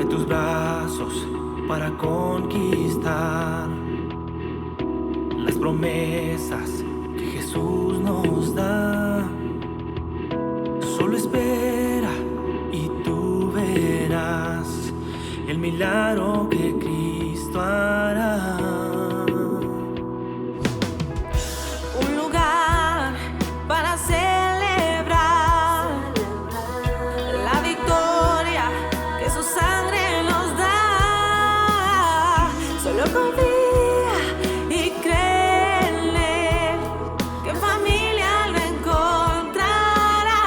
tus brazos para conquistar las promesas que Jesús nos da. Solo espera y tú verás el milagro que Cristo hará. Un lugar para celebrar la victoria que su sangre nos da. Solo confía y cree en Él, que en familia lo encontrará.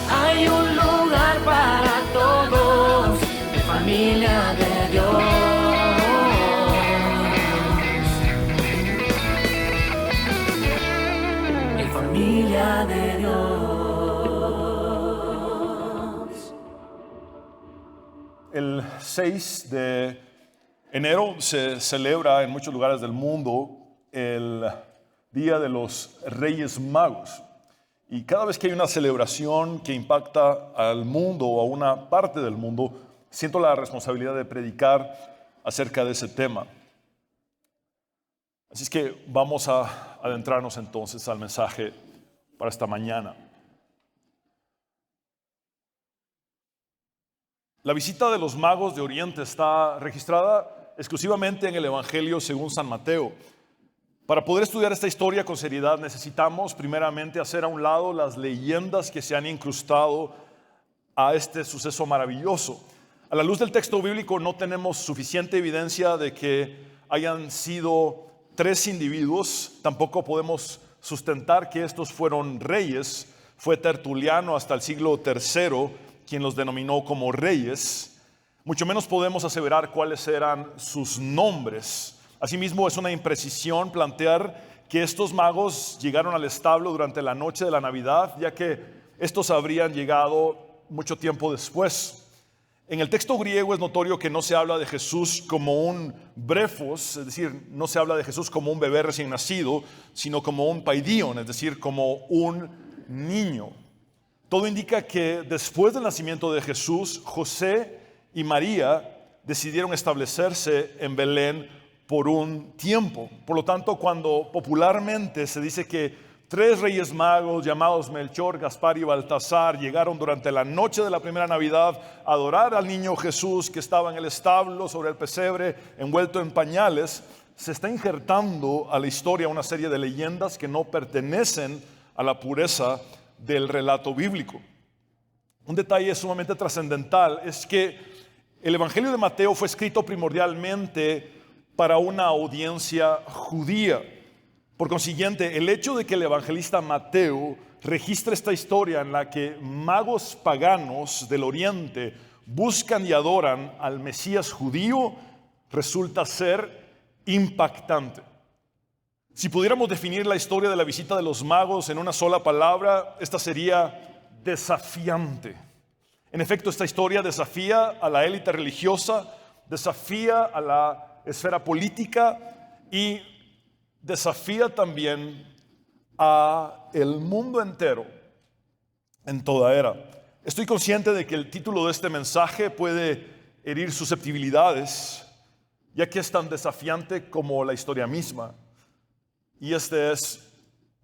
Hay un lugar para todos, en familia de Dios. Familia de Dios. El 6 de enero se celebra en muchos lugares del mundo el Día de los Reyes Magos. Y cada vez que hay una celebración que impacta al mundo o a una parte del mundo, siento la responsabilidad de predicar acerca de ese tema. Así es que vamos a adentrarnos entonces al mensaje para esta mañana. La visita de los magos de Oriente está registrada exclusivamente en el Evangelio según San Mateo. Para poder estudiar esta historia con seriedad necesitamos primeramente hacer a un lado las leyendas que se han incrustado a este suceso maravilloso. A la luz del texto bíblico no tenemos suficiente evidencia de que hayan sido 3 individuos, tampoco podemos sustentar que estos fueron reyes. Fue Tertuliano hasta el siglo III quien los denominó como reyes. Mucho menos podemos aseverar cuáles eran sus nombres. Asimismo, es una imprecisión plantear que estos magos llegaron al establo durante la noche de la Navidad, ya que estos habrían llegado mucho tiempo después. En el texto griego es notorio que no se habla de Jesús como un brefos, es decir, no se habla de Jesús como un bebé recién nacido, sino como un paidion, es decir, como un niño. Todo indica que después del nacimiento de Jesús, José y María decidieron establecerse en Belén por un tiempo. Por lo tanto, cuando popularmente se dice que 3 reyes magos llamados Melchor, Gaspar y Baltasar llegaron durante la noche de la primera Navidad a adorar al niño Jesús que estaba en el establo sobre el pesebre envuelto en pañales, se está injertando a la historia una serie de leyendas que no pertenecen a la pureza del relato bíblico. Un detalle sumamente trascendental es que el Evangelio de Mateo fue escrito primordialmente para una audiencia judía. Por consiguiente, el hecho de que el evangelista Mateo registre esta historia en la que magos paganos del Oriente buscan y adoran al Mesías judío resulta ser impactante. Si pudiéramos definir la historia de la visita de los magos en una sola palabra, esta sería desafiante. En efecto, esta historia desafía a la élite religiosa, desafía a la esfera política y desafía también a el mundo entero en toda era. Estoy consciente de que el título de este mensaje puede herir susceptibilidades, ya que es tan desafiante como la historia misma. Y este es: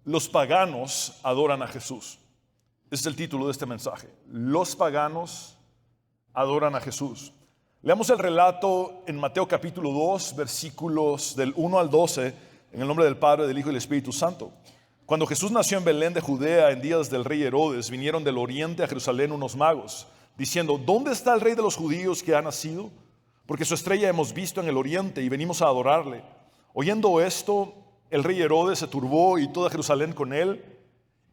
los paganos adoran a Jesús. Ese es el título de este mensaje. Los paganos adoran a Jesús. Leamos el relato en Mateo capítulo 2, versículos del 1 al 12, en el nombre del Padre, del Hijo y del Espíritu Santo. Cuando Jesús nació en Belén de Judea en días del rey Herodes, vinieron del oriente a Jerusalén unos magos, diciendo: ¿dónde está el rey de los judíos que ha nacido? Porque su estrella hemos visto en el oriente y venimos a adorarle. Oyendo esto, el rey Herodes se turbó y toda Jerusalén con él.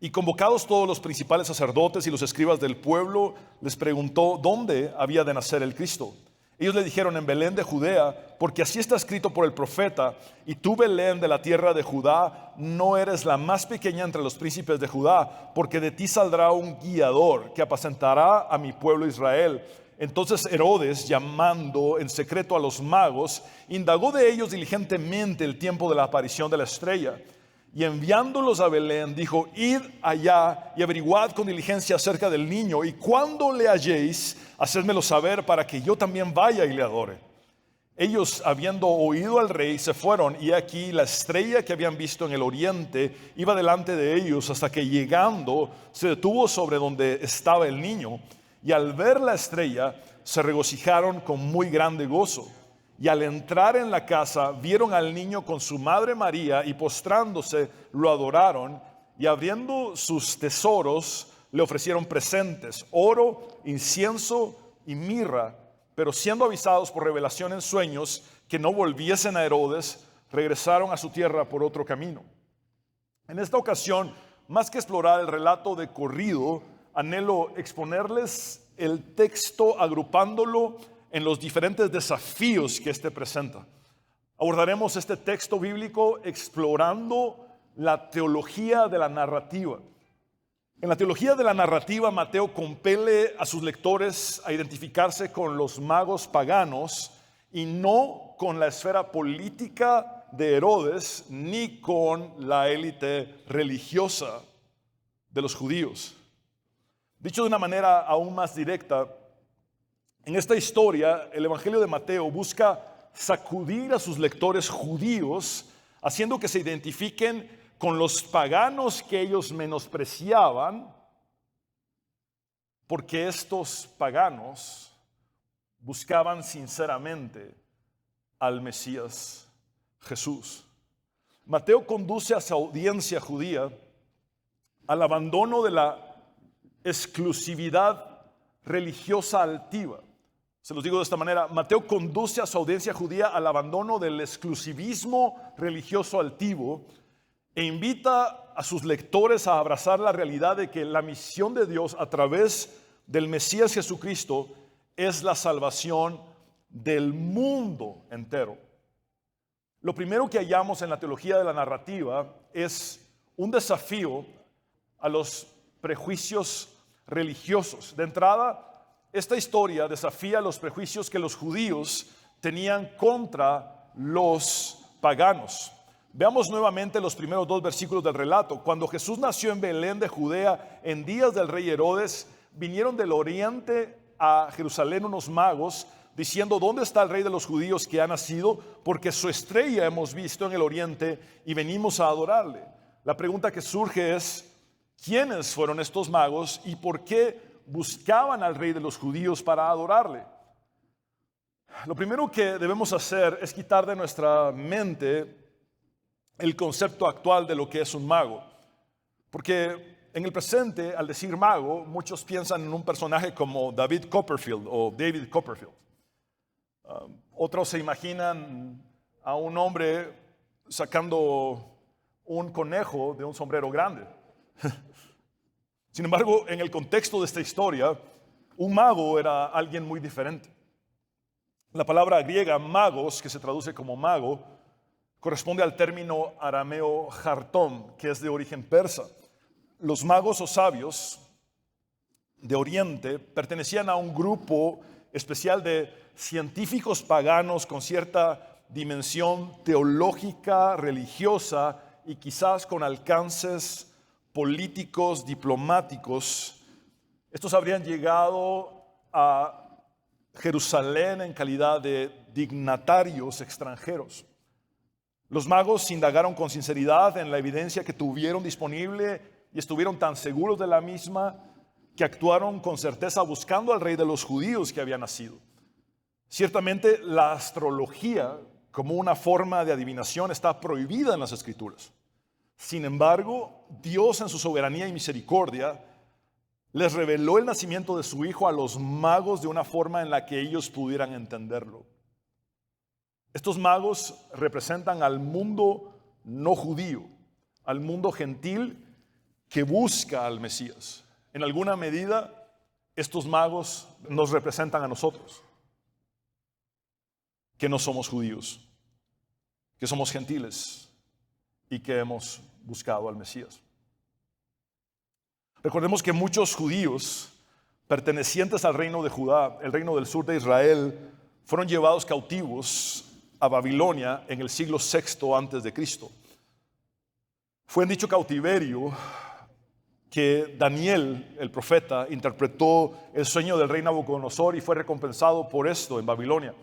Y convocados todos los principales sacerdotes y los escribas del pueblo, les preguntó dónde había de nacer el Cristo. Ellos le dijeron: en Belén de Judea, porque así está escrito por el profeta: y tú, Belén, de la tierra de Judá, no eres la más pequeña entre los príncipes de Judá, porque de ti saldrá un guiador que apacentará a mi pueblo Israel. Entonces Herodes, llamando en secreto a los magos, indagó de ellos diligentemente el tiempo de la aparición de la estrella. Y enviándolos a Belén, dijo: id allá y averiguad con diligencia acerca del niño, y cuando le halléis, hacedmelo saber para que yo también vaya y le adore. Ellos, habiendo oído al rey, se fueron, y aquí la estrella que habían visto en el oriente iba delante de ellos, hasta que llegando se detuvo sobre donde estaba el niño. Y al ver la estrella se regocijaron con muy grande gozo. Y al entrar en la casa vieron al niño con su madre María, y postrándose lo adoraron, y abriendo sus tesoros le ofrecieron presentes: oro, incienso y mirra. Pero siendo avisados por revelación en sueños que no volviesen a Herodes, regresaron a su tierra por otro camino. En esta ocasión, más que explorar el relato de corrido, anhelo exponerles el texto agrupándolo en los diferentes desafíos que este presenta. Abordaremos este texto bíblico explorando la teología de la narrativa. En la teología de la narrativa, Mateo compele a sus lectores a identificarse con los magos paganos y no con la esfera política de Herodes ni con la élite religiosa de los judíos. Dicho de una manera aún más directa, en esta historia, el Evangelio de Mateo busca sacudir a sus lectores judíos, haciendo que se identifiquen con los paganos que ellos menospreciaban, porque estos paganos buscaban sinceramente al Mesías Jesús. Mateo conduce a su audiencia judía al abandono de la exclusividad religiosa altiva. Se los digo de esta manera: Mateo conduce a su audiencia judía al abandono del exclusivismo religioso altivo e invita a sus lectores a abrazar la realidad de que la misión de Dios a través del Mesías Jesucristo es la salvación del mundo entero. Lo primero que hallamos en la teología de la narrativa es un desafío a los prejuicios religiosos. De entrada, esta historia desafía los prejuicios que los judíos tenían contra los paganos. Veamos nuevamente los primeros 2 versículos del relato. Cuando Jesús nació en Belén de Judea, en días del rey Herodes, vinieron del oriente a Jerusalén unos magos, diciendo: ¿dónde está el rey de los judíos que ha nacido? Porque su estrella hemos visto en el oriente y venimos a adorarle. La pregunta que surge es: ¿quiénes fueron estos magos y por qué buscaban al rey de los judíos para adorarle? Lo primero que debemos hacer es quitar de nuestra mente el concepto actual de lo que es un mago. Porque en el presente, al decir mago, muchos piensan en un personaje como David Copperfield o David Copperfield. Otros se imaginan a un hombre sacando un conejo de un sombrero grande. Sin embargo, en el contexto de esta historia, un mago era alguien muy diferente. La palabra griega magos, que se traduce como mago, corresponde al término arameo jartón, que es de origen persa. Los magos o sabios de Oriente pertenecían a un grupo especial de científicos paganos con cierta dimensión teológica, religiosa y quizás con alcances políticos, diplomáticos. Estos habrían llegado a Jerusalén en calidad de dignatarios extranjeros. Los magos indagaron con sinceridad en la evidencia que tuvieron disponible y estuvieron tan seguros de la misma que actuaron con certeza buscando al rey de los judíos que había nacido. Ciertamente la astrología como una forma de adivinación está prohibida en las Escrituras. Sin embargo, Dios en su soberanía y misericordia les reveló el nacimiento de su hijo a los magos de una forma en la que ellos pudieran entenderlo. Estos magos representan al mundo no judío, al mundo gentil que busca al Mesías. En alguna medida, estos magos nos representan a nosotros, que no somos judíos, que somos gentiles y que hemos buscado al Mesías. Recordemos que muchos judíos pertenecientes al reino de Judá, el reino del sur de Israel, fueron llevados cautivos a Babilonia en el siglo VI antes de Cristo. Fue en dicho cautiverio que Daniel, el profeta, interpretó el sueño del rey Nabucodonosor y fue recompensado por esto en Babilonia.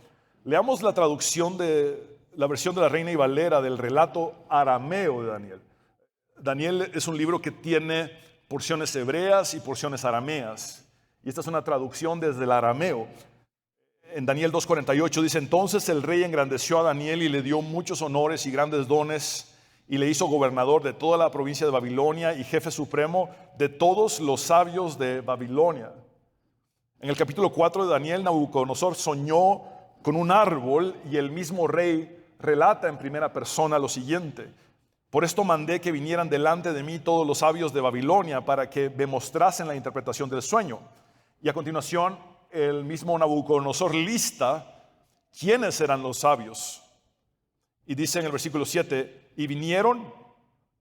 Leamos la traducción de la versión de la Reina y Valera del relato arameo de Daniel. Daniel es un libro que tiene porciones hebreas y porciones arameas. Y esta es una traducción desde el arameo. En Daniel 2:48 dice: entonces el rey engrandeció a Daniel y le dio muchos honores y grandes dones, y le hizo gobernador de toda la provincia de Babilonia y jefe supremo de todos los sabios de Babilonia. En el capítulo 4 de Daniel, Nabucodonosor soñó con un árbol y el mismo rey relata en primera persona lo siguiente: por esto mandé que vinieran delante de mí todos los sabios de Babilonia para que me mostrasen la interpretación del sueño. Y a continuación, el mismo Nabucodonosor lista quiénes eran los sabios. Y dice en el versículo 7, y vinieron,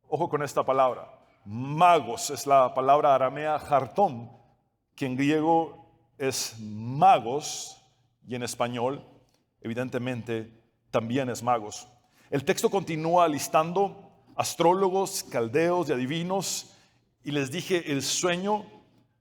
ojo con esta palabra, magos, es la palabra aramea hartom, que en griego es magos, y en español, evidentemente, también es magos. El texto continúa listando astrólogos, caldeos y adivinos, y les dije el sueño,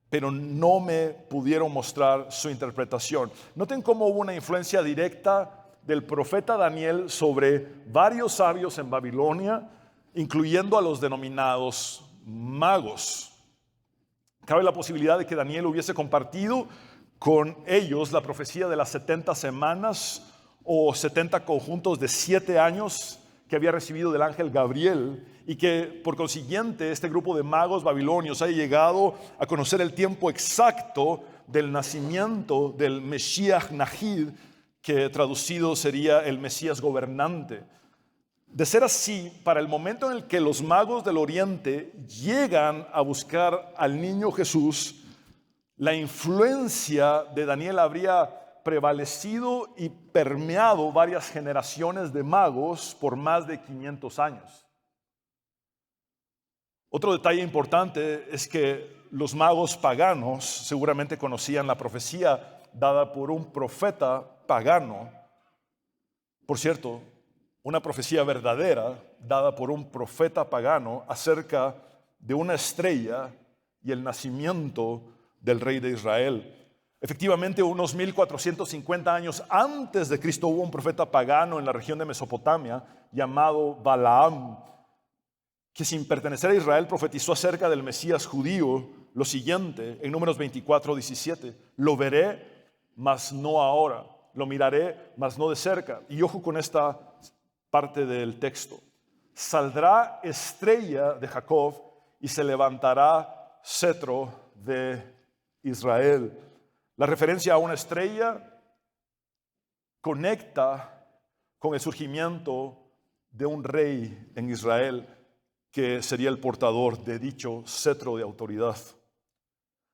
pero no me pudieron mostrar su interpretación. Noten cómo hubo una influencia directa del profeta Daniel sobre varios sabios en Babilonia, incluyendo a los denominados magos. Cabe la posibilidad de que Daniel hubiese compartido con ellos la profecía de las 70 semanas o 70 conjuntos de 7 años que había recibido del ángel Gabriel, y que por consiguiente este grupo de magos babilonios haya llegado a conocer el tiempo exacto del nacimiento del Mesías Nahid, que traducido sería el Mesías gobernante. De ser así, para el momento en el que los magos del Oriente llegan a buscar al niño Jesús, la influencia de Daniel habría prevalecido y permeado varias generaciones de magos por más de 500 años. Otro detalle importante es que los magos paganos seguramente conocían la profecía dada por un profeta pagano. Por cierto, una profecía verdadera dada por un profeta pagano acerca de una estrella y el nacimiento del rey de Israel. Efectivamente, unos 1450 años antes de Cristo hubo un profeta pagano en la región de Mesopotamia llamado Balaam, que sin pertenecer a Israel profetizó acerca del Mesías judío lo siguiente en Números 24:17: lo veré, mas no ahora, lo miraré, mas no de cerca. Y ojo con esta parte del texto: saldrá estrella de Jacob y se levantará cetro de Israel. La referencia a una estrella conecta con el surgimiento de un rey en Israel que sería el portador de dicho cetro de autoridad.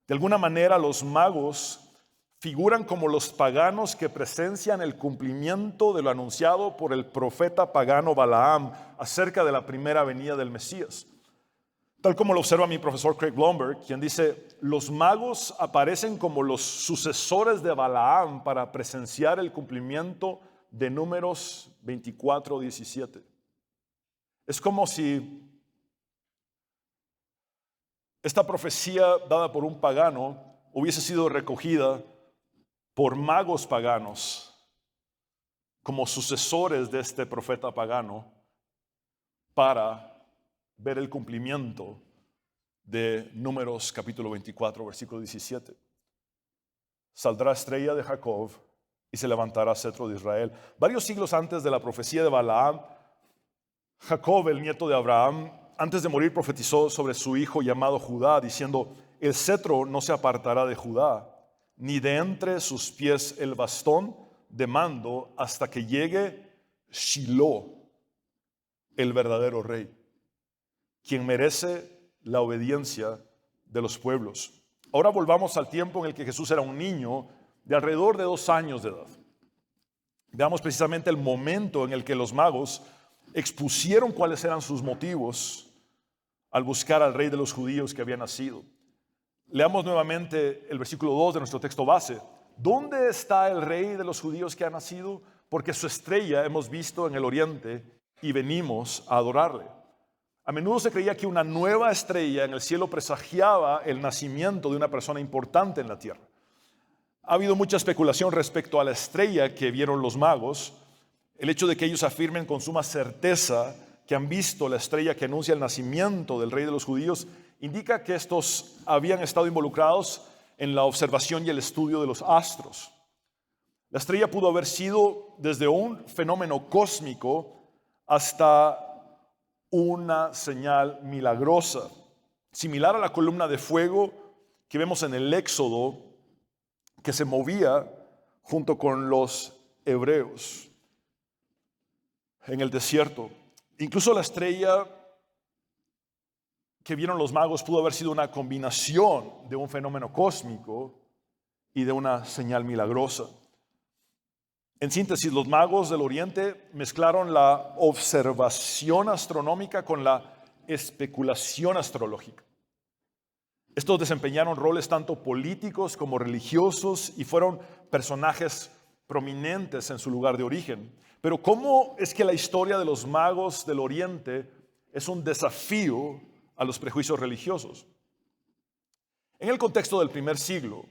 De alguna manera, los magos figuran como los paganos que presencian el cumplimiento de lo anunciado por el profeta pagano Balaam acerca de la primera venida del Mesías. Tal como lo observa mi profesor Craig Blomberg, quien dice: los magos aparecen como los sucesores de Balaam para presenciar el cumplimiento de Números 24:17. Es como si esta profecía dada por un pagano hubiese sido recogida por magos paganos como sucesores de este profeta pagano para ver el cumplimiento de Números capítulo 24, versículo 17. Saldrá estrella de Jacob y se levantará cetro de Israel. Varios siglos antes de la profecía de Balaam, Jacob, el nieto de Abraham, antes de morir profetizó sobre su hijo llamado Judá, diciendo: el cetro no se apartará de Judá, ni de entre sus pies el bastón de mando, hasta que llegue Shiloh, el verdadero rey, quien merece la obediencia de los pueblos. Ahora volvamos al tiempo en el que Jesús era un niño de alrededor de 2 años de edad. Veamos precisamente el momento en el que los magos expusieron cuáles eran sus motivos al buscar al rey de los judíos que había nacido. Leamos nuevamente el versículo 2 de nuestro texto base. ¿Dónde está el rey de los judíos que ha nacido? Porque su estrella hemos visto en el oriente y venimos a adorarle. A menudo se creía que una nueva estrella en el cielo presagiaba el nacimiento de una persona importante en la tierra. Ha habido mucha especulación respecto a la estrella que vieron los magos. El hecho de que ellos afirmen con suma certeza que han visto la estrella que anuncia el nacimiento del rey de los judíos indica que estos habían estado involucrados en la observación y el estudio de los astros. La estrella pudo haber sido desde un fenómeno cósmico hasta una señal milagrosa, similar a la columna de fuego que vemos en el Éxodo, que se movía junto con los hebreos en el desierto. Incluso la estrella que vieron los magos pudo haber sido una combinación de un fenómeno cósmico y de una señal milagrosa. En síntesis, los magos del Oriente mezclaron la observación astronómica con la especulación astrológica. Estos desempeñaron roles tanto políticos como religiosos y fueron personajes prominentes en su lugar de origen. Pero ¿cómo es que la historia de los magos del Oriente es un desafío a los prejuicios religiosos? En el contexto del primer siglo,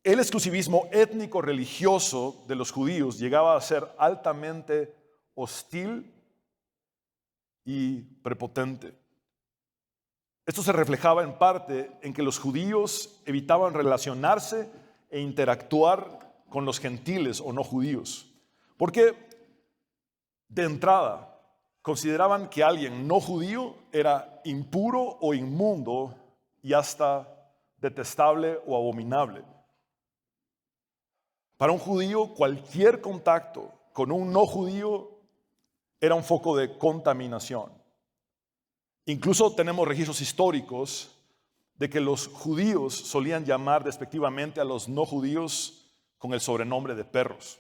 el exclusivismo étnico-religioso de los judíos llegaba a ser altamente hostil y prepotente. Esto se reflejaba en parte en que los judíos evitaban relacionarse e interactuar con los gentiles o no judíos, porque de entrada consideraban que alguien no judío era impuro o inmundo y hasta detestable o abominable. Para un judío, cualquier contacto con un no judío era un foco de contaminación. Incluso tenemos registros históricos de que los judíos solían llamar despectivamente a los no judíos con el sobrenombre de perros.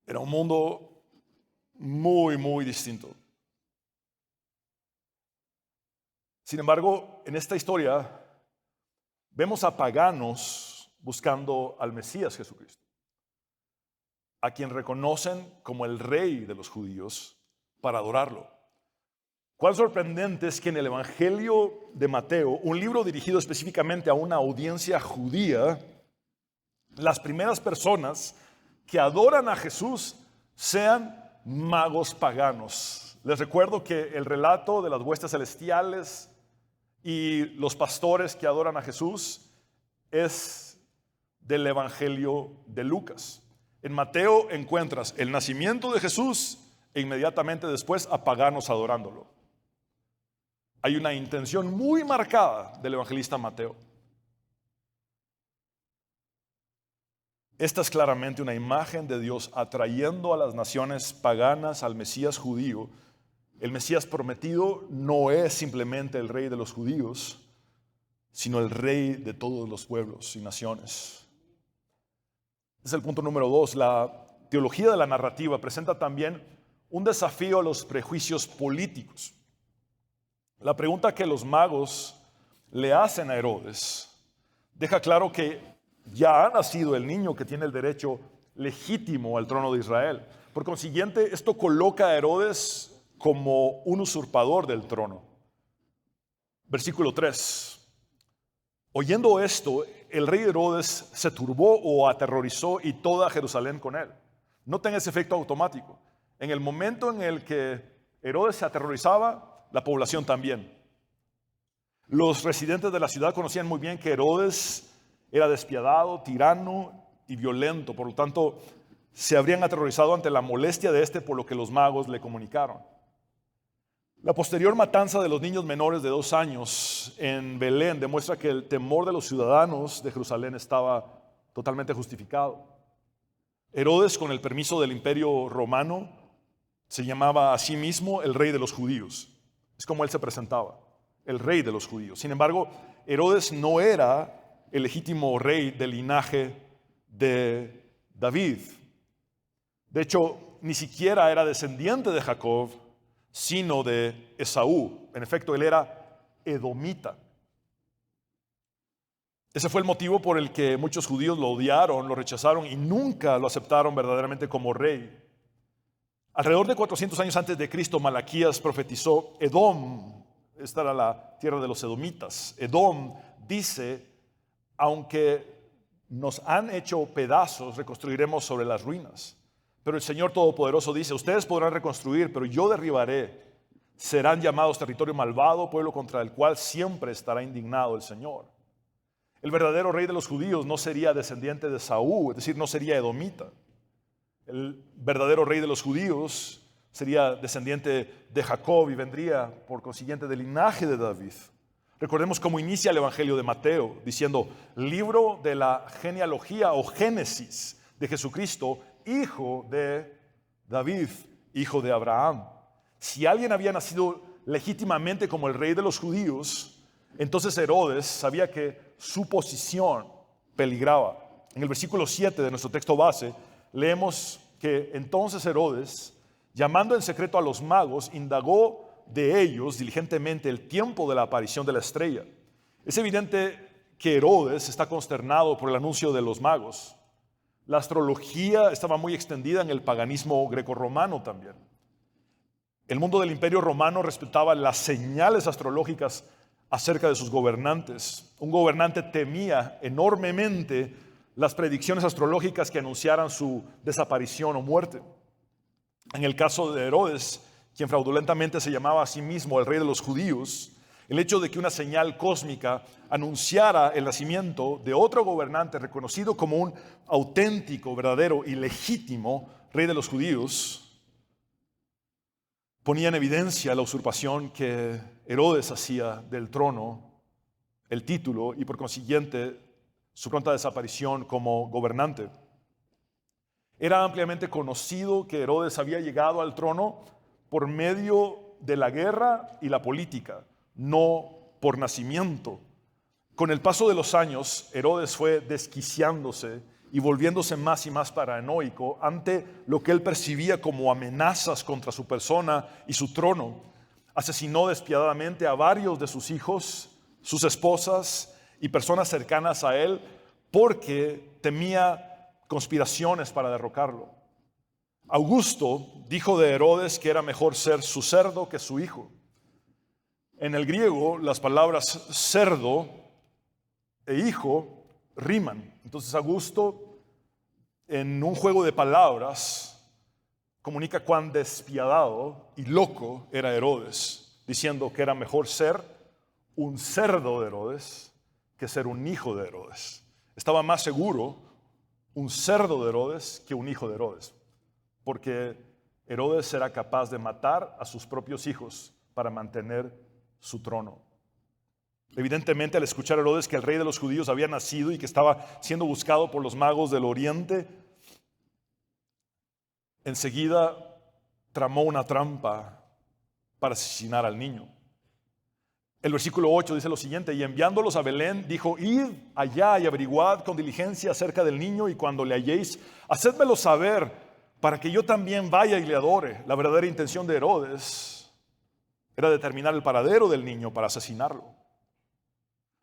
Era un mundo muy, muy distinto. Sin embargo, en esta historia vemos a paganos buscando al Mesías Jesucristo, a quien reconocen como el rey de los judíos para adorarlo. Cuán sorprendente es que en el Evangelio de Mateo, un libro dirigido específicamente a una audiencia judía, las primeras personas que adoran a Jesús sean magos paganos. Les recuerdo que el relato de las huestes celestiales y los pastores que adoran a Jesús es del Evangelio de Lucas. En Mateo encuentras el nacimiento de Jesús e inmediatamente después a paganos adorándolo. Hay una intención muy marcada del evangelista Mateo. Esta es claramente una imagen de Dios atrayendo a las naciones paganas al Mesías judío. El Mesías prometido no es simplemente el rey de los judíos, sino el rey de todos los pueblos y naciones. Es el punto número 2. La teología de la narrativa presenta también un desafío a los prejuicios políticos. La pregunta que los magos le hacen a Herodes deja claro que ya ha nacido el niño que tiene el derecho legítimo al trono de Israel. Por consiguiente, esto coloca a Herodes como un usurpador del trono. Versículo 3. Oyendo esto, el rey Herodes se turbó o aterrorizó y toda Jerusalén con él. Noten ese efecto automático. En el momento en el que Herodes se aterrorizaba, la población también. Los residentes de la ciudad conocían muy bien que Herodes era despiadado, tirano y violento. Por lo tanto, se habrían aterrorizado ante la molestia de este por lo que los magos le comunicaron. La posterior matanza de los niños menores de 2 años en Belén demuestra que el temor de los ciudadanos de Jerusalén estaba totalmente justificado. Herodes, con el permiso del Imperio Romano, se llamaba a sí mismo el rey de los judíos. Es como él se presentaba, el rey de los judíos. Sin embargo, Herodes no era el legítimo rey del linaje de David. De hecho, ni siquiera era descendiente de Jacob, sino de Esaú. En efecto, él era edomita. Ese fue el motivo por el que muchos judíos lo odiaron, lo rechazaron y nunca lo aceptaron verdaderamente como rey. Alrededor de 400 años antes de Cristo, Malaquías profetizó Edom. Esta era la tierra de los edomitas. Edom dice, aunque nos han hecho pedazos, reconstruiremos sobre las ruinas. Pero el Señor Todopoderoso dice, ustedes podrán reconstruir, pero yo derribaré. Serán llamados territorio malvado, pueblo contra el cual siempre estará indignado el Señor. El verdadero rey de los judíos no sería descendiente de Saúl, es decir, no sería edomita. El verdadero rey de los judíos sería descendiente de Jacob y vendría por consiguiente del linaje de David. Recordemos cómo inicia el Evangelio de Mateo, diciendo, libro de la genealogía o génesis de Jesucristo, hijo de David, hijo de Abraham. Si alguien había nacido legítimamente como el rey de los judíos, entonces Herodes sabía que su posición peligraba. En el versículo 7 de nuestro texto base, leemos que entonces Herodes, llamando en secreto a los magos, indagó de ellos diligentemente el tiempo de la aparición de la estrella. Es evidente que Herodes está consternado por el anuncio de los magos. La astrología estaba muy extendida en el paganismo grecorromano también. El mundo del Imperio Romano respetaba las señales astrológicas acerca de sus gobernantes. Un gobernante temía enormemente las predicciones astrológicas que anunciaran su desaparición o muerte. En el caso de Herodes, quien fraudulentamente se llamaba a sí mismo el rey de los judíos, el hecho de que una señal cósmica anunciara el nacimiento de otro gobernante reconocido como un auténtico, verdadero y legítimo rey de los judíos, ponía en evidencia la usurpación que Herodes hacía del trono, el título y por consiguiente su pronta desaparición como gobernante. Era ampliamente conocido que Herodes había llegado al trono por medio de la guerra y la política, no por nacimiento. Con el paso de los años, Herodes fue desquiciándose y volviéndose más y más paranoico ante lo que él percibía como amenazas contra su persona y su trono. Asesinó despiadadamente a varios de sus hijos, sus esposas y personas cercanas a él porque temía conspiraciones para derrocarlo. Augusto dijo de Herodes que era mejor ser su cerdo que su hijo. En el griego, las palabras cerdo e hijo riman. Entonces Augusto, en un juego de palabras, comunica cuán despiadado y loco era Herodes, diciendo que era mejor ser un cerdo de Herodes que ser un hijo de Herodes. Estaba más seguro un cerdo de Herodes que un hijo de Herodes, porque Herodes era capaz de matar a sus propios hijos para mantener su trono. Evidentemente, al escuchar a Herodes que el rey de los judíos había nacido y que estaba siendo buscado por los magos del oriente, enseguida tramó una trampa para asesinar al niño. El versículo 8 dice lo siguiente: y enviándolos a Belén, dijo, id allá y averiguad con diligencia acerca del niño, y cuando le halléis, hacedmelo saber, para que yo también vaya y le adore. La verdadera intención de Herodes era determinar el paradero del niño para asesinarlo.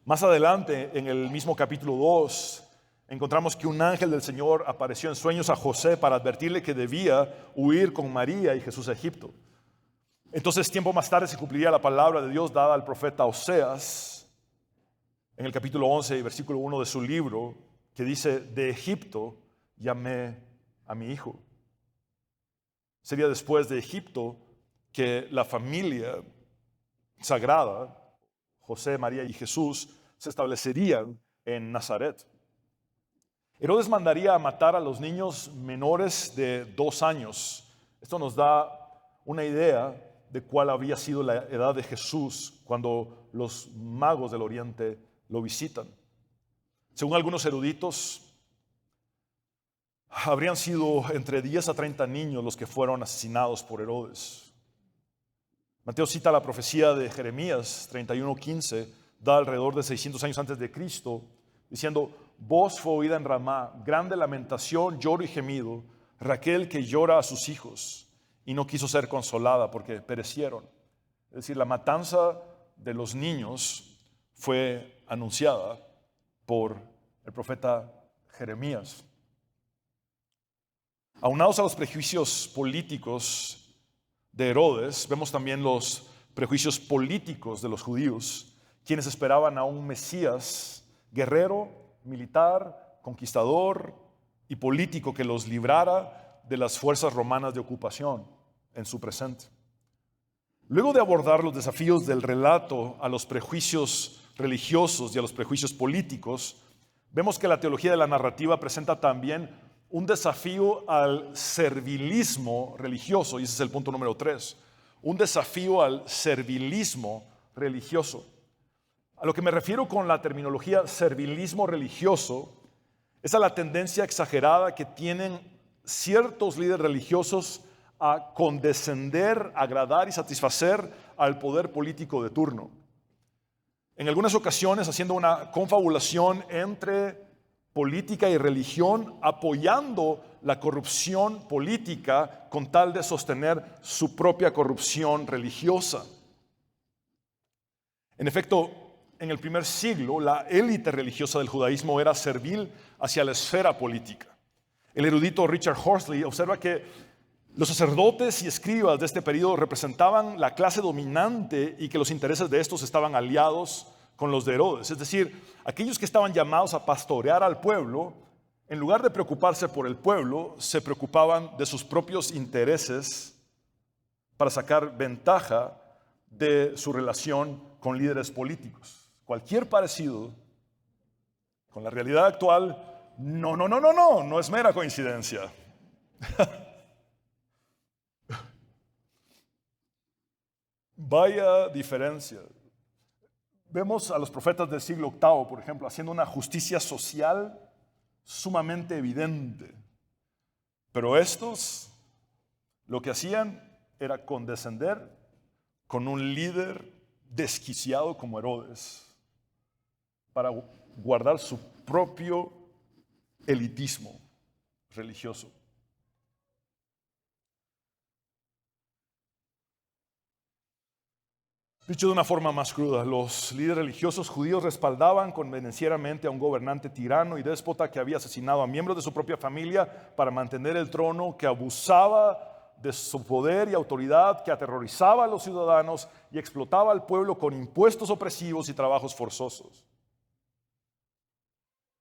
Más adelante, en el mismo capítulo 2, encontramos que un ángel del Señor apareció en sueños a José para advertirle que debía huir con María y Jesús a Egipto. Entonces, tiempo más tarde se cumpliría la palabra de Dios dada al profeta Oseas en el capítulo 11, versículo 1 de su libro, que dice, de Egipto llamé a mi hijo. Sería después de Egipto que la familia sagrada, José, María y Jesús, se establecerían en Nazaret. Herodes mandaría a matar a los niños menores de 2 años. Esto nos da una idea de cuál había sido la edad de Jesús cuando los magos del oriente lo visitan. Según algunos eruditos, habrían sido entre 10 a 30 niños los que fueron asesinados por Herodes. Mateo cita la profecía de Jeremías 31:15, da alrededor de 600 años antes de Cristo, diciendo, voz fue oída en Ramá, grande lamentación, lloro y gemido, Raquel que llora a sus hijos y no quiso ser consolada porque perecieron. Es decir, la matanza de los niños fue anunciada por el profeta Jeremías. Aunados a los prejuicios políticos de Herodes, vemos también los prejuicios políticos de los judíos, quienes esperaban a un Mesías guerrero, militar, conquistador y político que los librara de las fuerzas romanas de ocupación en su presente. Luego de abordar los desafíos del relato a los prejuicios religiosos y a los prejuicios políticos, vemos que la teología de la narrativa presenta también un desafío al servilismo religioso, y ese es el punto número 3, un desafío al servilismo religioso. A lo que me refiero con la terminología servilismo religioso es a la tendencia exagerada que tienen ciertos líderes religiosos a condescender, agradar y satisfacer al poder político de turno. En algunas ocasiones haciendo una confabulación entre política y religión, apoyando la corrupción política con tal de sostener su propia corrupción religiosa. En efecto, en el primer siglo, la élite religiosa del judaísmo era servil hacia la esfera política. El erudito Richard Horsley observa que los sacerdotes y escribas de este periodo representaban la clase dominante y que los intereses de estos estaban aliados con los de Herodes. Es decir, aquellos que estaban llamados a pastorear al pueblo, en lugar de preocuparse por el pueblo, se preocupaban de sus propios intereses para sacar ventaja de su relación con líderes políticos. Cualquier parecido con la realidad actual, no es mera coincidencia. Vaya diferencia. Vemos a los profetas del siglo VIII, por ejemplo, haciendo una justicia social sumamente evidente. Pero estos lo que hacían era condescender con un líder desquiciado como Herodes para guardar su propio elitismo religioso. Dicho de una forma más cruda, los líderes religiosos judíos respaldaban convenencieramente a un gobernante tirano y déspota que había asesinado a miembros de su propia familia para mantener el trono, que abusaba de su poder y autoridad, que aterrorizaba a los ciudadanos y explotaba al pueblo con impuestos opresivos y trabajos forzosos.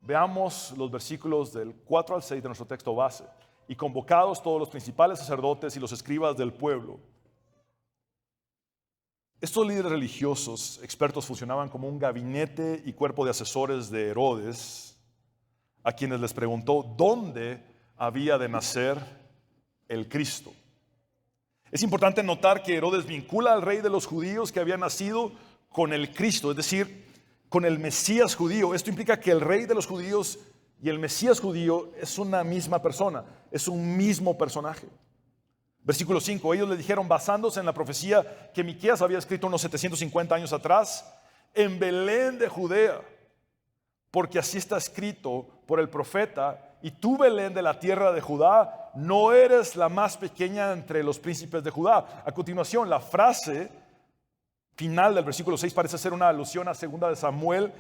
Veamos los versículos del 4 al 6 de nuestro texto base. Y convocados todos los principales sacerdotes y los escribas del pueblo. Estos líderes religiosos expertos funcionaban como un gabinete y cuerpo de asesores de Herodes, a quienes les preguntó dónde había de nacer el Cristo. Es importante notar que Herodes vincula al rey de los judíos que había nacido con el Cristo, es decir, con el Mesías judío. Esto implica que el rey de los judíos y el Mesías judío es una misma persona, es un mismo personaje. Versículo 5, ellos le dijeron, basándose en la profecía que Miqueas había escrito unos 750 años atrás, en Belén de Judea, porque así está escrito por el profeta, y tú, Belén de la tierra de Judá, no eres la más pequeña entre los príncipes de Judá. A continuación, la frase final del versículo 6 parece ser una alusión a 2 de Samuel,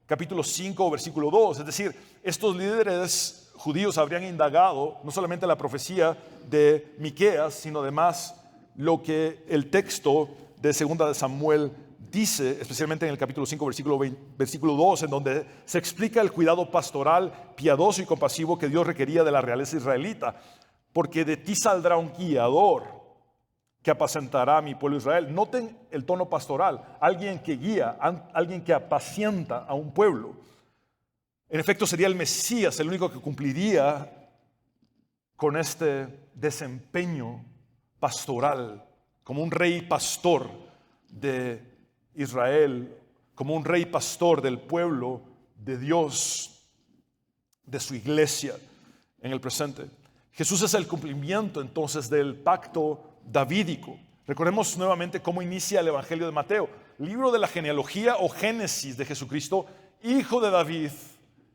capítulo 5, versículo 2. Es decir, estos líderes judíos habrían indagado no solamente la profecía de Miqueas, sino además lo que el texto de 2 de Samuel dice, especialmente en el capítulo 5, versículo 2, en donde se explica el cuidado pastoral, piadoso y compasivo que Dios requería de la realeza israelita. Porque de ti saldrá un guiador que apacentará a mi pueblo Israel. Noten el tono pastoral, alguien que guía, alguien que apacienta a un pueblo. En efecto, sería el Mesías el único que cumpliría con este desempeño pastoral, como un rey pastor de Israel, como un rey pastor del pueblo de Dios, de su iglesia en el presente. Jesús es el cumplimiento entonces del pacto davídico. Recordemos nuevamente cómo inicia el Evangelio de Mateo, libro de la genealogía o génesis de Jesucristo, hijo de David,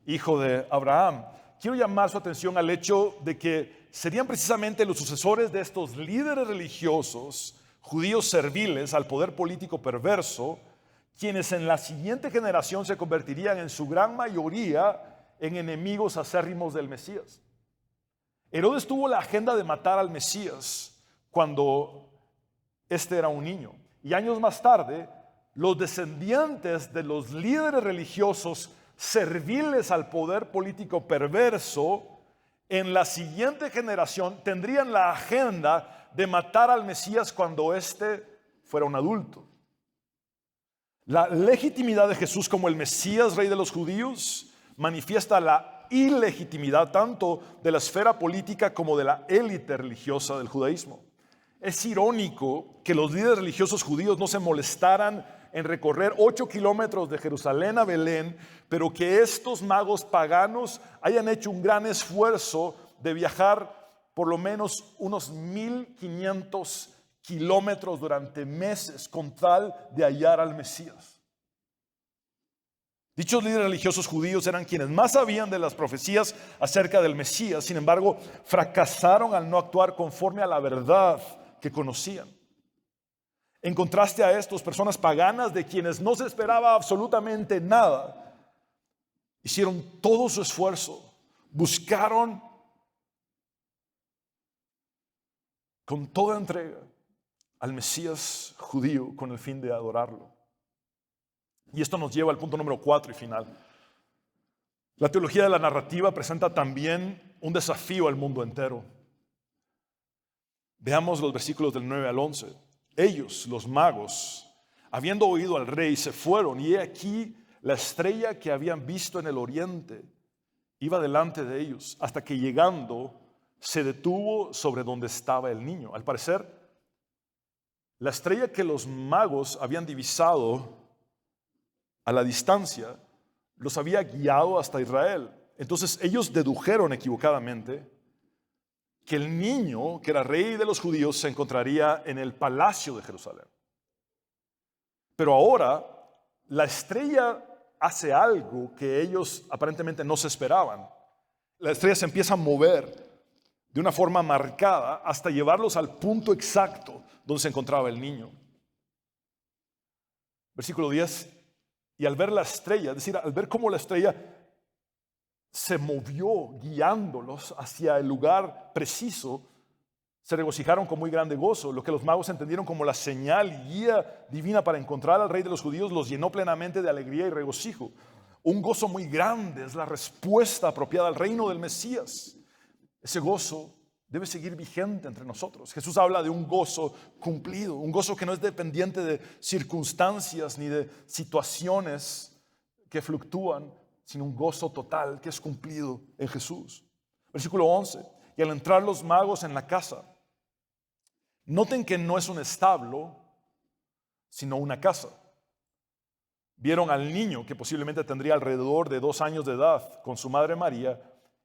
hijo de Abraham. Quiero llamar su atención al hecho de que serían precisamente los sucesores de estos líderes religiosos, judíos serviles al poder político perverso, quienes en la siguiente generación se convertirían en su gran mayoría en enemigos acérrimos del Mesías. Herodes tuvo la agenda de matar al Mesías cuando este era un niño. Y años más tarde, los descendientes de los líderes religiosos serviles al poder político perverso, en la siguiente generación tendrían la agenda de matar al Mesías cuando éste fuera un adulto. La legitimidad de Jesús como el Mesías, rey de los judíos, manifiesta la ilegitimidad tanto de la esfera política como de la élite religiosa del judaísmo. Es irónico que los líderes religiosos judíos no se molestaran en recorrer 8 kilómetros de Jerusalén a Belén, pero que estos magos paganos hayan hecho un gran esfuerzo de viajar por lo menos unos 1500 kilómetros durante meses con tal de hallar al Mesías. Dichos líderes religiosos judíos eran quienes más sabían de las profecías acerca del Mesías, sin embargo, fracasaron al no actuar conforme a la verdad que conocían. En contraste a estos, personas paganas de quienes no se esperaba absolutamente nada, hicieron todo su esfuerzo, buscaron con toda entrega al Mesías judío con el fin de adorarlo. Y esto nos lleva al punto número 4 y final. La teología de la narrativa presenta también un desafío al mundo entero. Veamos los versículos del 9 al 11. Ellos, los magos, habiendo oído al rey, se fueron, y he aquí la estrella que habían visto en el oriente iba delante de ellos, hasta que llegando se detuvo sobre donde estaba el niño. Al parecer, la estrella que los magos habían divisado a la distancia los había guiado hasta Israel. Entonces ellos dedujeron equivocadamente que el niño, que era rey de los judíos, se encontraría en el palacio de Jerusalén. Pero ahora la estrella hace algo que ellos aparentemente no se esperaban. La estrella se empieza a mover de una forma marcada hasta llevarlos al punto exacto donde se encontraba el niño. Versículo 10. Y al ver la estrella, es decir, al ver cómo la estrella se movió guiándolos hacia el lugar preciso, se regocijaron con muy grande gozo. Lo que los magos entendieron como la señal y guía divina para encontrar al rey de los judíos los llenó plenamente de alegría y regocijo. Un gozo muy grande es la respuesta apropiada al reino del Mesías. Ese gozo debe seguir vigente entre nosotros. Jesús habla de un gozo cumplido, un gozo que no es dependiente de circunstancias ni de situaciones que fluctúan, sino un gozo total que es cumplido en Jesús. Versículo 11. Y al entrar los magos en la casa, noten que no es un establo, sino una casa. Vieron al niño, que posiblemente tendría alrededor de 2 años de edad, con su madre María,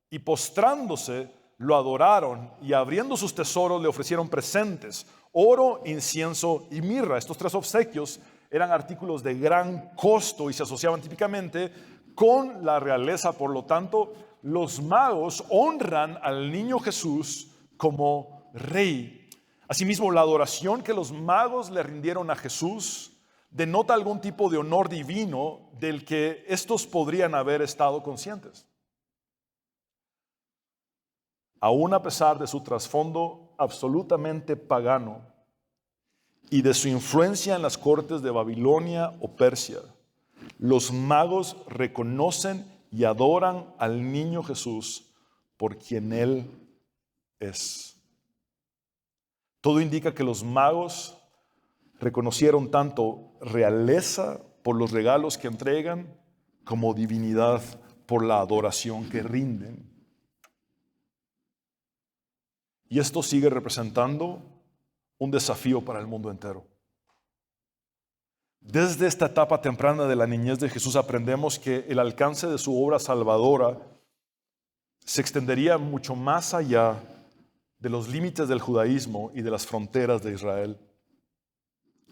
y postrándose lo adoraron, y abriendo sus tesoros le ofrecieron presentes: oro, incienso y mirra. Estos 3 obsequios eran artículos de gran costo y se asociaban típicamente con la realeza. Por lo tanto, los magos honran al niño Jesús como rey. Asimismo, la adoración que los magos le rindieron a Jesús denota algún tipo de honor divino del que estos podrían haber estado conscientes. Aún a pesar de su trasfondo absolutamente pagano y de su influencia en las cortes de Babilonia o Persia, los magos reconocen y adoran al niño Jesús por quien Él es. Todo indica que los magos reconocieron tanto realeza por los regalos que entregan, como divinidad por la adoración que rinden. Y esto sigue representando un desafío para el mundo entero. Desde esta etapa temprana de la niñez de Jesús aprendemos que el alcance de su obra salvadora se extendería mucho más allá de los límites del judaísmo y de las fronteras de Israel.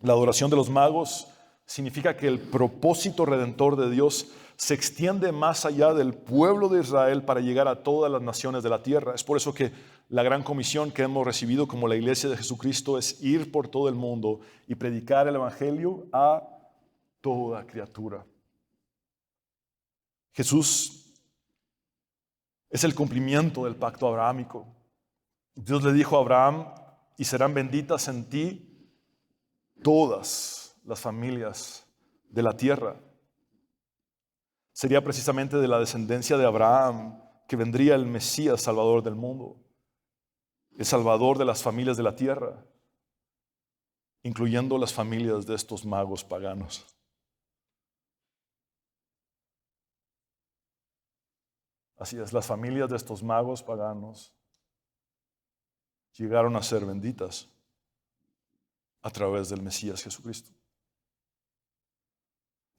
La adoración de los magos significa que el propósito redentor de Dios se extiende más allá del pueblo de Israel para llegar a todas las naciones de la tierra. Es por eso que la gran comisión que hemos recibido como la iglesia de Jesucristo es ir por todo el mundo y predicar el evangelio a toda criatura. Jesús es el cumplimiento del pacto abrahámico. Dios le dijo a Abraham, y serán benditas en ti todas las familias de la tierra. Sería precisamente de la descendencia de Abraham que vendría el Mesías, Salvador del mundo, el Salvador de las familias de la tierra, incluyendo las familias de estos magos paganos. Así es, las familias de estos magos paganos llegaron a ser benditas a través del Mesías Jesucristo.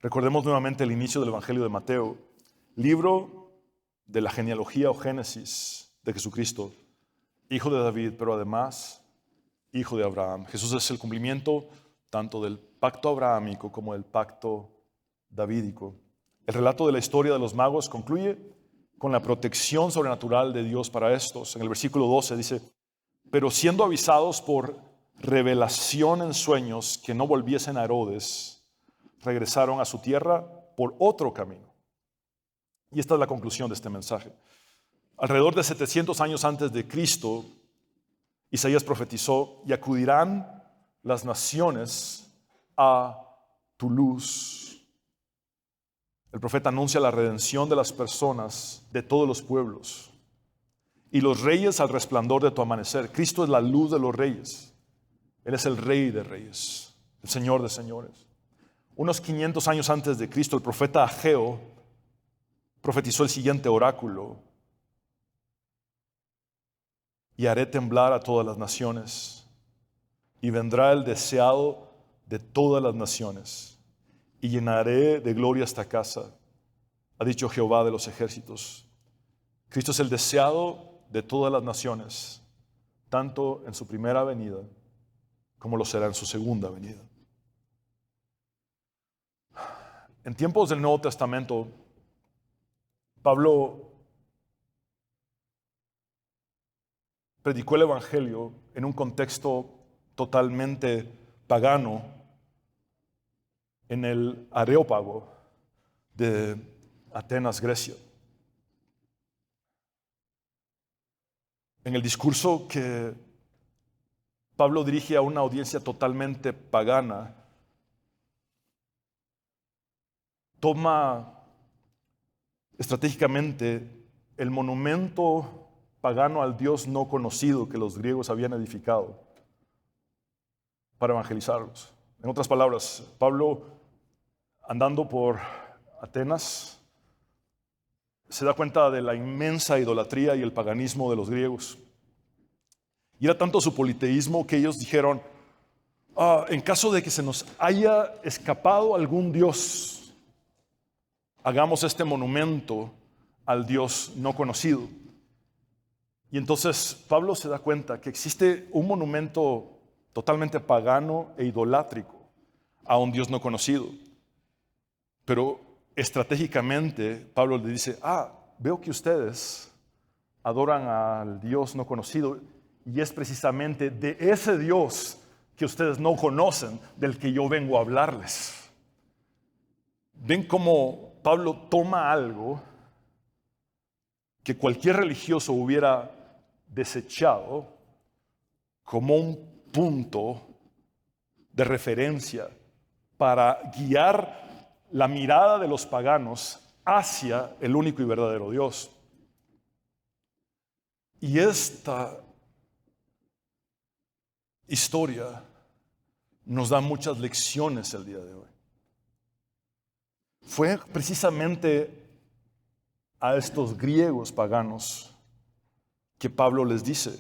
Recordemos nuevamente el inicio del Evangelio de Mateo, libro de la genealogía o génesis de Jesucristo, hijo de David, pero además hijo de Abraham. Jesús es el cumplimiento tanto del pacto abrahámico como del pacto davídico. El relato de la historia de los magos concluye con la protección sobrenatural de Dios para estos. En el versículo 12 dice, pero siendo avisados por revelación en sueños que no volviesen a Herodes, regresaron a su tierra por otro camino. Y esta es la conclusión de este mensaje. Alrededor de 700 años antes de Cristo, Isaías profetizó, y acudirán las naciones a tu luz. El profeta anuncia la redención de las personas de todos los pueblos y los reyes al resplandor de tu amanecer. Cristo es la luz de los reyes. Él es el Rey de reyes, el Señor de señores. Unos 500 años antes de Cristo, el profeta Ageo profetizó el siguiente oráculo: y haré temblar a todas las naciones, y vendrá el deseado de todas las naciones, y llenaré de gloria esta casa, ha dicho Jehová de los ejércitos. Cristo es el deseado de todas las naciones, tanto en su primera venida como lo será en su segunda venida. En tiempos del Nuevo Testamento, Pablo predicó el Evangelio en un contexto totalmente pagano, en el Areópago de Atenas, Grecia. En el discurso que Pablo dirige a una audiencia totalmente pagana, toma estratégicamente el monumento pagano al Dios no conocido que los griegos habían edificado para evangelizarlos. En otras palabras, Pablo, andando por Atenas, se da cuenta de la inmensa idolatría y el paganismo de los griegos. Y era tanto su politeísmo que ellos dijeron, en caso de que se nos haya escapado algún dios, hagamos este monumento al Dios no conocido. Y entonces Pablo se da cuenta que existe un monumento totalmente pagano e idolátrico a un Dios no conocido. Pero estratégicamente Pablo le dice, veo que ustedes adoran al Dios no conocido, y es precisamente de ese Dios que ustedes no conocen del que yo vengo a hablarles. ¿Ven cómo Pablo toma algo que cualquier religioso hubiera desechado como un punto de referencia para guiar la mirada de los paganos hacia el único y verdadero Dios? Y esta historia nos da muchas lecciones el día de hoy. Fue precisamente a estos griegos paganos que Pablo les dice,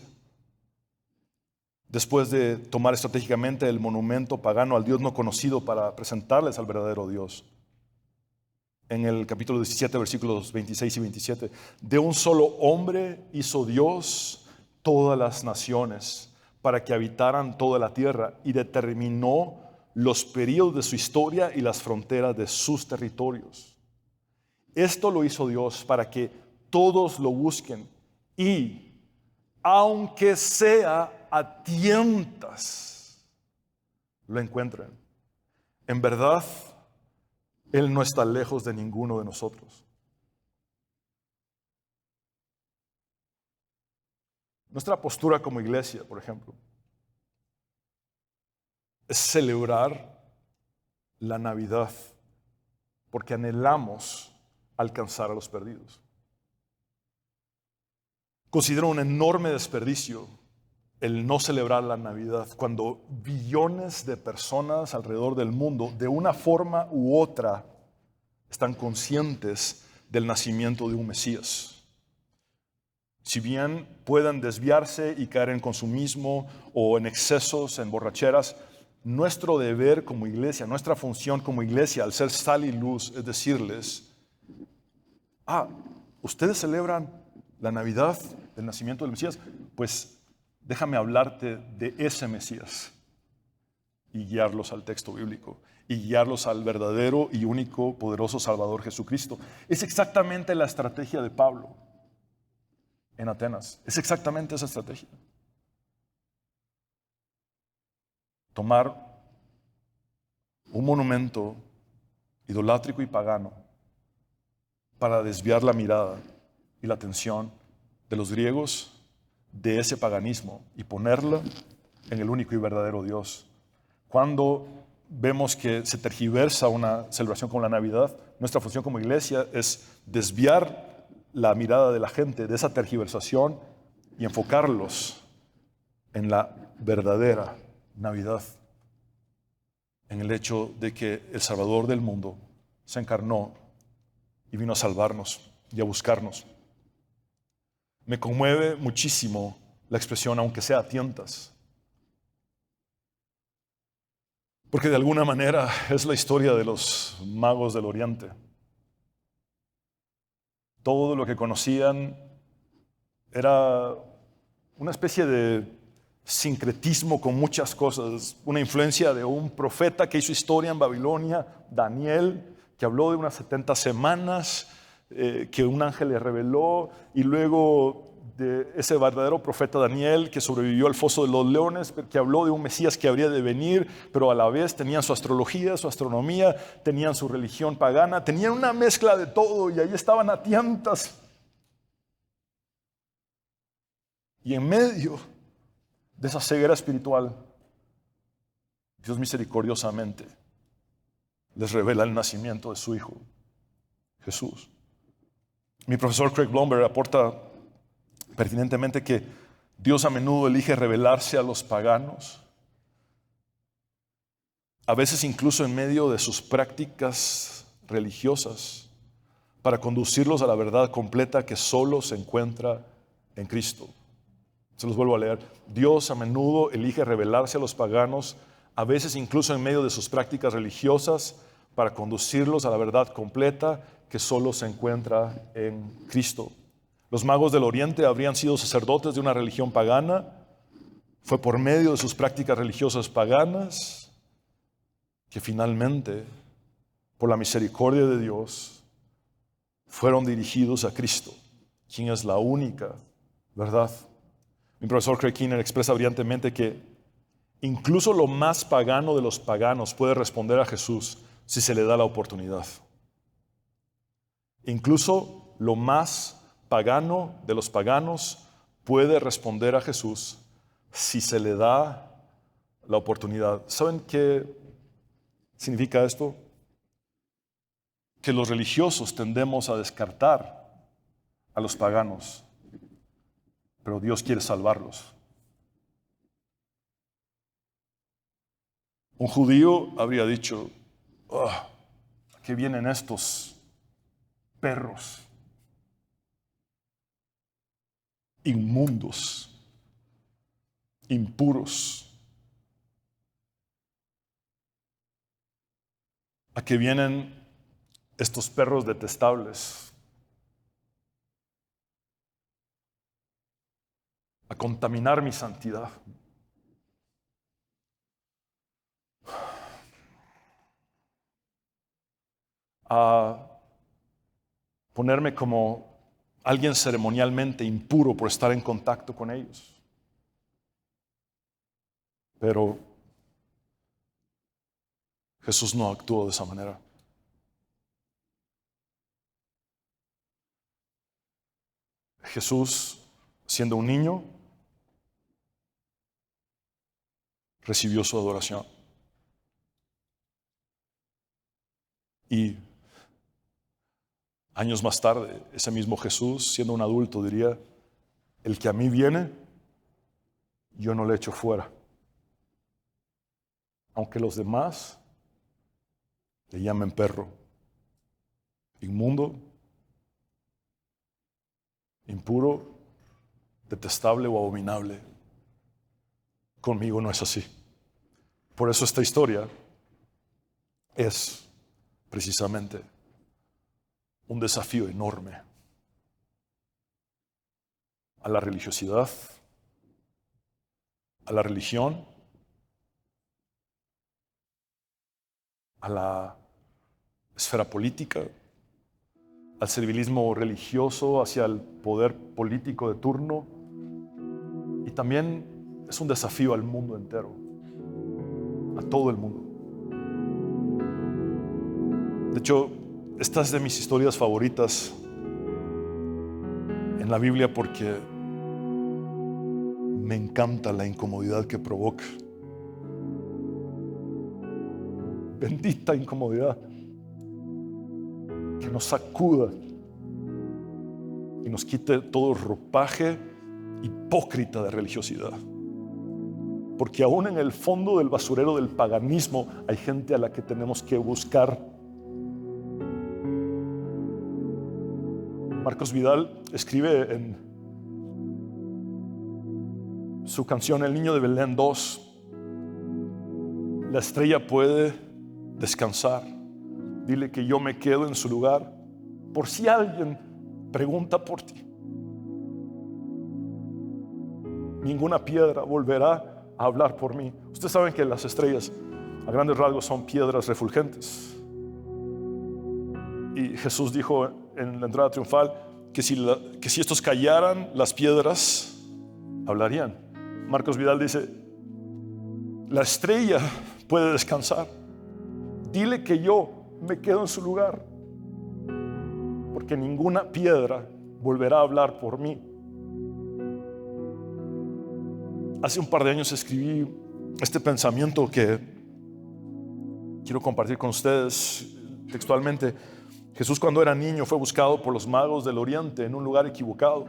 después de tomar estratégicamente el monumento pagano al Dios no conocido para presentarles al verdadero Dios. En el capítulo 17, versículos 26 y 27, de un solo hombre hizo Dios todas las naciones para que habitaran toda la tierra, y determinó los períodos de su historia y las fronteras de sus territorios. Esto lo hizo Dios para que todos lo busquen y, aunque sea a tientas, lo encuentren. En verdad, Él no está lejos de ninguno de nosotros. Nuestra postura como iglesia, por ejemplo, es celebrar la Navidad porque anhelamos alcanzar a los perdidos. Considero un enorme desperdicio el no celebrar la Navidad cuando billones de personas alrededor del mundo, de una forma u otra, están conscientes del nacimiento de un Mesías. Si bien puedan desviarse y caer en consumismo o en excesos, en borracheras, nuestro deber como iglesia, nuestra función como iglesia, al ser sal y luz, es decirles: ustedes celebran la Navidad del nacimiento del Mesías, pues déjame hablarte de ese Mesías y guiarlos al texto bíblico y guiarlos al verdadero y único poderoso Salvador Jesucristo. Es exactamente la estrategia de Pablo en Atenas. Es exactamente esa estrategia. Tomar un monumento idolátrico y pagano para desviar la mirada y la atención de los griegos de ese paganismo y ponerla en el único y verdadero Dios. Cuando vemos que se tergiversa una celebración como la Navidad, nuestra función como iglesia es desviar la mirada de la gente de esa tergiversación y enfocarlos en la verdadera Navidad, en el hecho de que el Salvador del mundo se encarnó y vino a salvarnos y a buscarnos. Me conmueve muchísimo la expresión "aunque sea a tientas", porque de alguna manera es la historia de los magos del Oriente. Todo lo que conocían era una especie de sincretismo con muchas cosas, una influencia de un profeta que hizo historia en Babilonia, Daniel, que habló de unas 70 semanas, que un ángel le reveló, y luego de ese verdadero profeta Daniel que sobrevivió al foso de los leones, que habló de un Mesías que habría de venir, pero a la vez tenían su astrología, su astronomía, tenían su religión pagana, tenían una mezcla de todo y ahí estaban a tientas. Y en medio de esa ceguera espiritual, Dios misericordiosamente les revela el nacimiento de su Hijo, Jesús. Mi profesor Craig Blomberg aporta pertinentemente que Dios a menudo elige revelarse a los paganos, a veces incluso en medio de sus prácticas religiosas, para conducirlos a la verdad completa que solo se encuentra en Cristo. Se los vuelvo a leer. Dios a menudo elige revelarse a los paganos, a veces incluso en medio de sus prácticas religiosas, para conducirlos a la verdad completa que solo se encuentra en Cristo. Los magos del Oriente habrían sido sacerdotes de una religión pagana. Fue por medio de sus prácticas religiosas paganas que finalmente, por la misericordia de Dios, fueron dirigidos a Cristo, quien es la única verdad. Mi profesor Craig Keener expresa brillantemente que incluso lo más pagano de los paganos puede responder a Jesús si se le da la oportunidad. Incluso lo más pagano de los paganos puede responder a Jesús si se le da la oportunidad. ¿Saben qué significa esto? Que los religiosos tendemos a descartar a los paganos, pero Dios quiere salvarlos. Un judío habría dicho: ¿a qué vienen estos perros inmundos, impuros? ¿A qué vienen estos perros detestables a contaminar mi santidad? A ponerme como alguien ceremonialmente impuro por estar en contacto con ellos. Pero Jesús no actuó de esa manera. Jesús, siendo un niño, recibió su adoración. Y años más tarde, ese mismo Jesús, siendo un adulto, diría: el que a mí viene, yo no le echo fuera. Aunque los demás le llamen perro, inmundo, impuro, detestable o abominable, conmigo no es así. Por eso esta historia es precisamente un desafío enorme a la religiosidad, a la religión, a la esfera política, al servilismo religioso hacia el poder político de turno, y también es un desafío al mundo entero, a todo el mundo. De hecho, esta es de mis historias favoritas en la Biblia porque me encanta la incomodidad que provoca. Bendita incomodidad que nos sacuda y nos quite todo ropaje hipócrita de religiosidad. Porque aún en el fondo del basurero del paganismo hay gente a la que tenemos que buscar. Marcos Vidal escribe en su canción El Niño de Belén 2: la estrella puede descansar. Dile que yo me quedo en su lugar por si alguien pregunta por ti. Ninguna piedra volverá a hablar por mí. Ustedes saben que las estrellas a grandes rasgos son piedras refulgentes. Y Jesús dijo en la entrada triunfal que si estos callaran, las piedras hablarían. Marcos Vidal dice: la estrella puede descansar. Dile que yo me quedo en su lugar, porque ninguna piedra volverá a hablar por mí. Hace un par de años escribí este pensamiento que quiero compartir con ustedes textualmente. Jesús, cuando era niño, fue buscado por los magos del oriente en un lugar equivocado,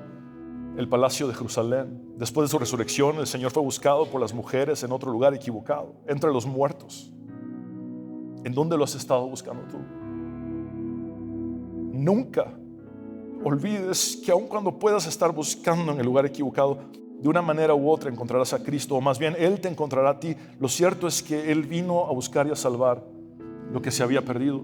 el palacio de Jerusalén. Después de su resurrección, el Señor fue buscado por las mujeres en otro lugar equivocado, entre los muertos. ¿En dónde lo has estado buscando tú? Nunca olvides que aun cuando puedas estar buscando en el lugar equivocado, de una manera u otra encontrarás a Cristo, o más bien Él te encontrará a ti. Lo cierto es que Él vino a buscar y a salvar lo que se había perdido.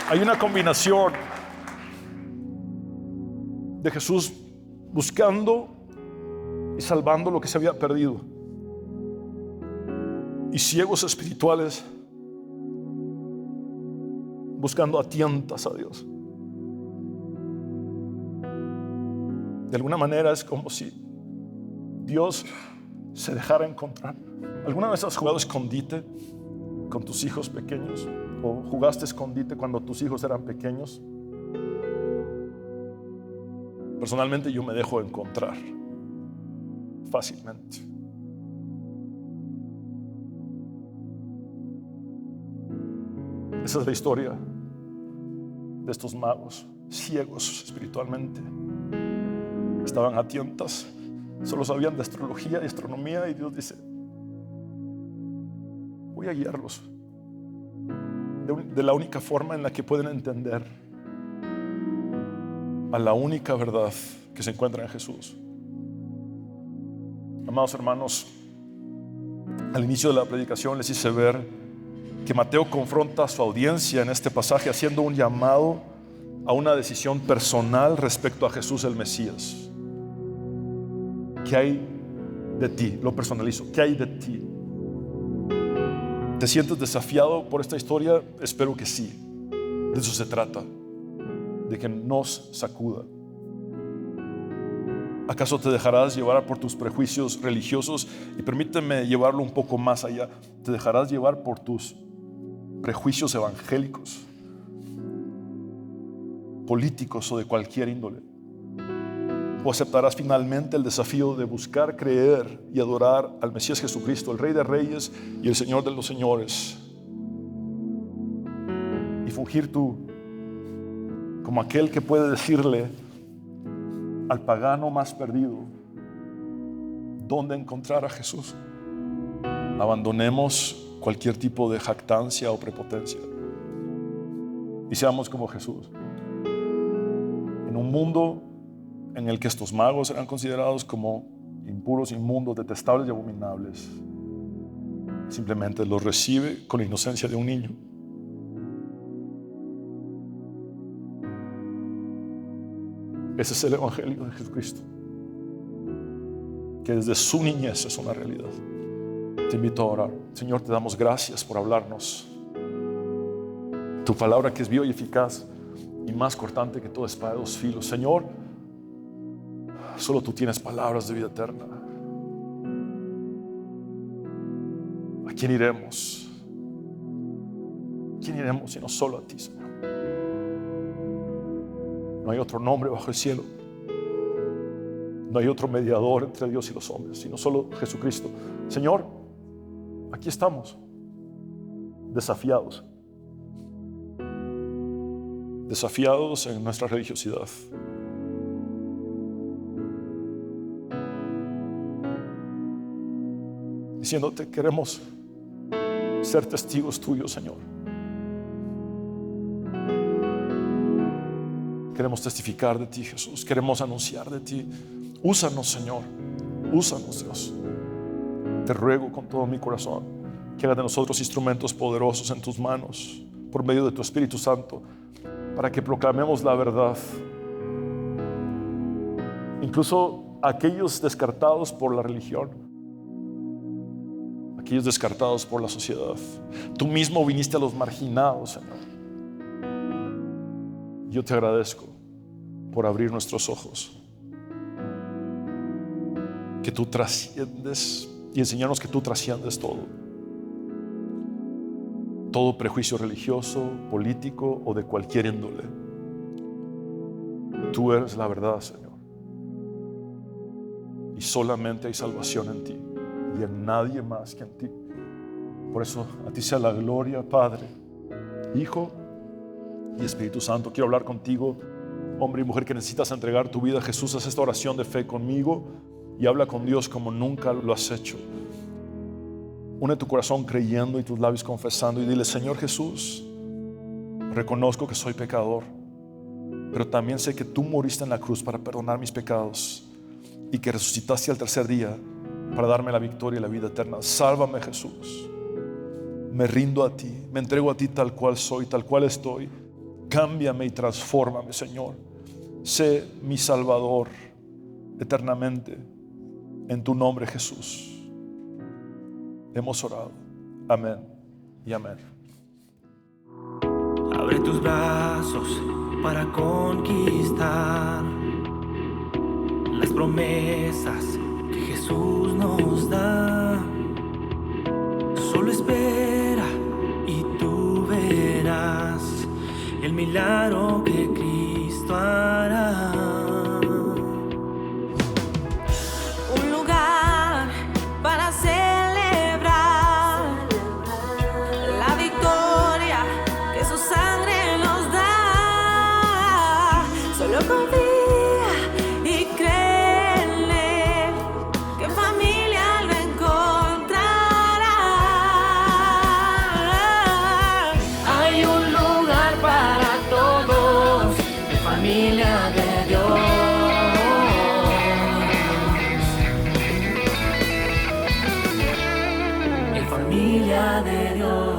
Hay una combinación de Jesús buscando y salvando lo que se había perdido, y ciegos espirituales buscando a tientas a Dios. De alguna manera es como si Dios se dejara encontrar. ¿Alguna vez has jugado escondite con tus hijos pequeños? ¿O jugaste escondite cuando tus hijos eran pequeños? Personalmente yo me dejo encontrar fácilmente. Esa es la historia de estos magos, ciegos espiritualmente. Estaban a tientas, solo sabían de astrología y astronomía, y Dios dice: voy a guiarlos de la única forma en la que pueden entender a la única verdad que se encuentra en Jesús. Amados hermanos, al inicio de la predicación les hice ver que Mateo confronta a su audiencia en este pasaje haciendo un llamado a una decisión personal respecto a Jesús el Mesías. ¿Qué hay de ti? Lo personalizo. ¿Qué hay de ti? ¿Te sientes desafiado por esta historia? Espero que sí. De eso se trata, de que nos sacuda. ¿Acaso te dejarás llevar por tus prejuicios religiosos? Y permíteme llevarlo un poco más allá. ¿Te dejarás llevar por tus prejuicios evangélicos, políticos o de cualquier índole? ¿O aceptarás finalmente el desafío de buscar, creer y adorar al Mesías Jesucristo, el Rey de Reyes y el Señor de los Señores? Y fungir tú como aquel que puede decirle al pagano más perdido dónde encontrar a Jesús. Abandonemos cualquier tipo de jactancia o prepotencia y seamos como Jesús. En un mundo en el que estos magos eran considerados como impuros, inmundos, detestables y abominables, simplemente los recibe con la inocencia de un niño. Ese es el Evangelio de Jesucristo, que desde su niñez es una realidad. Te invito a orar. Señor, te damos gracias por hablarnos. Tu palabra que es viva y eficaz y más cortante que toda espada de dos filos. Señor, solo tú tienes palabras de vida eterna. ¿A quién iremos? ¿A quién iremos sino solo a ti, Señor? No hay otro nombre bajo el cielo. No hay otro mediador entre Dios y los hombres, sino solo Jesucristo. Señor, aquí estamos, desafiados. Desafiados en nuestra religiosidad. Diciéndote, queremos ser testigos tuyos, Señor. Queremos testificar de ti, Jesús. Queremos anunciar de ti. Úsanos, Señor. Úsanos, Dios. Te ruego con todo mi corazón que hagas de nosotros instrumentos poderosos en tus manos por medio de tu Espíritu Santo para que proclamemos la verdad. Incluso aquellos descartados por la religión, aquellos descartados por la sociedad. Tú mismo viniste a los marginados, Señor. Yo te agradezco por abrir nuestros ojos, que tú trasciendes y enseñarnos que tú trasciendes todo prejuicio religioso, político o de cualquier índole. Tú eres la verdad, Señor, y solamente hay salvación en ti y en nadie más que en ti. Por eso a ti sea la gloria, Padre, Hijo y Espíritu Santo. Quiero hablar contigo, hombre y mujer que necesitas entregar tu vida a Jesús. Haz esta oración de fe conmigo y habla con Dios como nunca lo has hecho. Une tu corazón creyendo y tus labios confesando y dile: Señor Jesús, reconozco que soy pecador, pero también sé que tú moriste en la cruz para perdonar mis pecados y que resucitaste al tercer día para darme la victoria y la vida eterna. Sálvame, Jesús. Me rindo a ti, me entrego a ti tal cual soy, tal cual estoy. Cámbiame y transfórmame, Señor. Sé mi Salvador eternamente. En tu nombre, Jesús. Hemos orado. Amén y amén. Abre tus brazos para conquistar las promesas que Jesús nos da. Solo espera y tú verás el milagro que Cristo hará. Un lugar para celebrar la victoria que su sangre nos da. Solo confía y créele que en familia lo encontrará. Hay un lugar para todos, en familia de Dios. En familia de Dios.